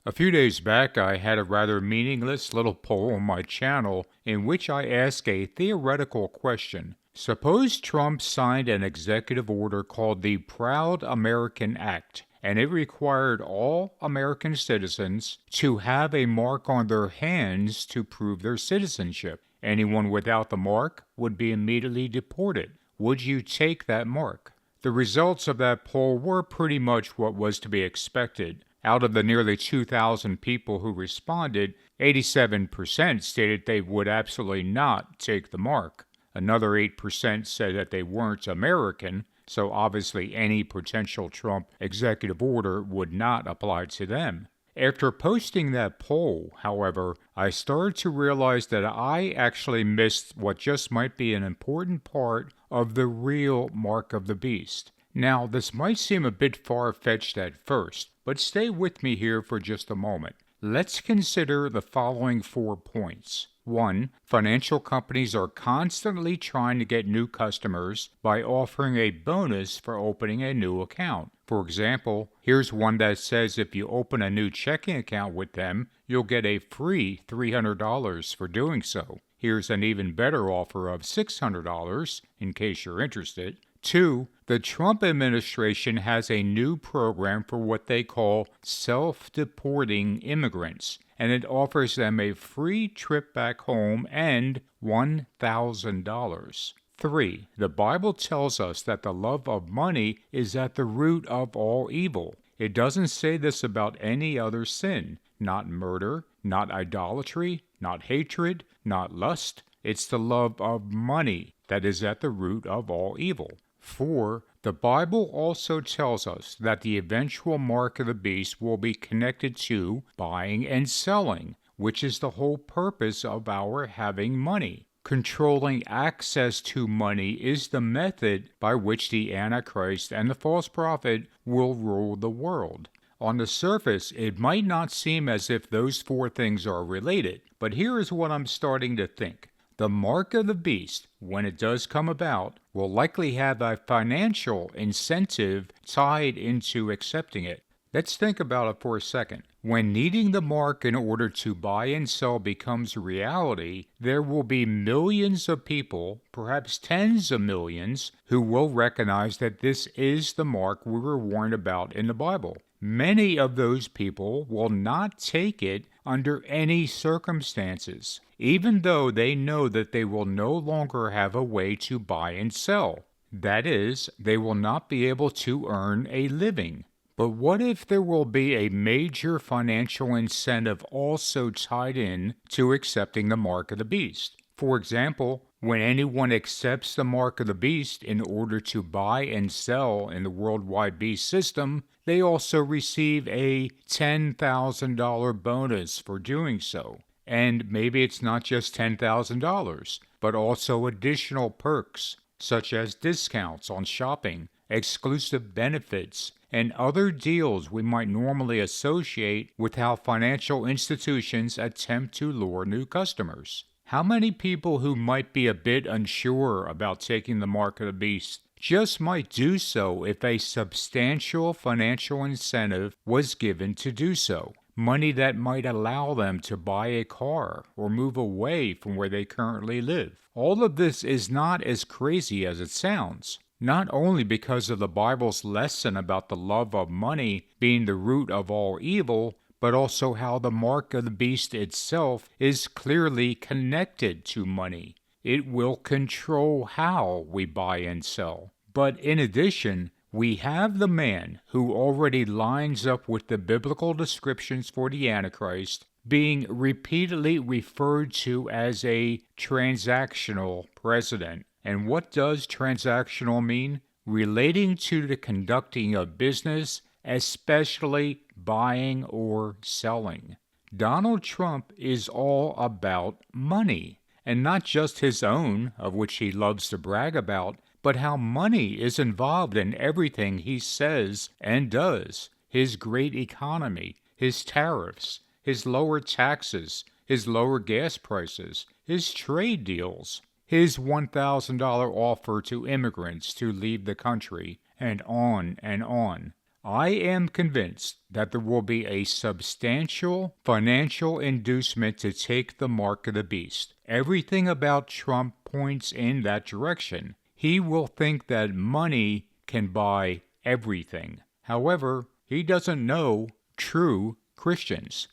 A few days back, I had a rather meaningless little poll on my channel in which I asked a theoretical question. Suppose Trump signed an executive order called the Proud American Act, and it required all American citizens to have a mark on their hands to prove their citizenship. Anyone without the mark would be immediately deported. Would you take that mark? The results of that poll were pretty much what was to be expected. Out of the nearly 2,000 people who responded, 87% stated they would absolutely not take the mark. Another 8% said that they weren't American, so obviously any potential Trump executive order would not apply to them. After posting that poll, however, I started to realize that I actually missed what just might be an important part of the real mark of the beast. Now, this might seem a bit far-fetched at first, but stay with me here for just a moment. Let's consider the following 4 points. 1. Financial companies are constantly trying to get new customers by offering a bonus for opening a new account. For example, here's one that says if you open a new checking account with them, you'll get a free $300 for doing so. Here's an even better offer of $600 in case you're interested. 2. The Trump administration has a new program for what they call self-deporting immigrants, and it offers them a free trip back home and $1,000. 3. The Bible tells us that the love of money is at the root of all evil. It doesn't say this about any other sin, not murder, not idolatry, not hatred, not lust. It's the love of money that is at the root of all evil. 4. The Bible also tells us that the eventual mark of the beast will be connected to buying and selling, which is the whole purpose of our having money. Controlling access to money is the method by which the Antichrist and the false prophet will rule the world. On the surface, it might not seem as if those 4 things are related, but here is what I'm starting to think. The mark of the beast, when it does come about, will likely have a financial incentive tied into accepting it. Let's think about it for a second. When needing the mark in order to buy and sell becomes reality, there will be millions of people, perhaps tens of millions, who will recognize that this is the mark we were warned about in the Bible. Many of those people will not take it under any circumstances, even though they know that they will no longer have a way to buy and sell. That is, they will not be able to earn a living. But what if there will be a major financial incentive also tied in to accepting the mark of the beast? For example, when anyone accepts the mark of the beast in order to buy and sell in the worldwide beast system, they also receive a $10,000 bonus for doing so. And maybe it's not just $10,000, but also additional perks, such as discounts on shopping, exclusive benefits, and other deals we might normally associate with how financial institutions attempt to lure new customers. How many people who might be a bit unsure about taking the mark of the beast just might do so if a substantial financial incentive was given to do so? Money that might allow them to buy a car or move away from where they currently live. All of this is not as crazy as it sounds. Not only because of the Bible's lesson about the love of money being the root of all evil, but also how the mark of the beast itself is clearly connected to money. It will control how we buy and sell. But in addition, we have the man who already lines up with the biblical descriptions for the Antichrist being repeatedly referred to as a transactional president. And what does transactional mean? Relating to the conducting of business, especially buying or selling. Donald Trump is all about money, and not just his own, of which he loves to brag about, but how money is involved in everything he says and does. His great economy, his tariffs, his lower taxes, his lower gas prices, his trade deals, his $1,000 offer to immigrants to leave the country, and on and on. I am convinced that there will be a substantial financial inducement to take the mark of the beast. Everything about Trump points in that direction. He will think that money can buy everything. However, he doesn't know true Christians.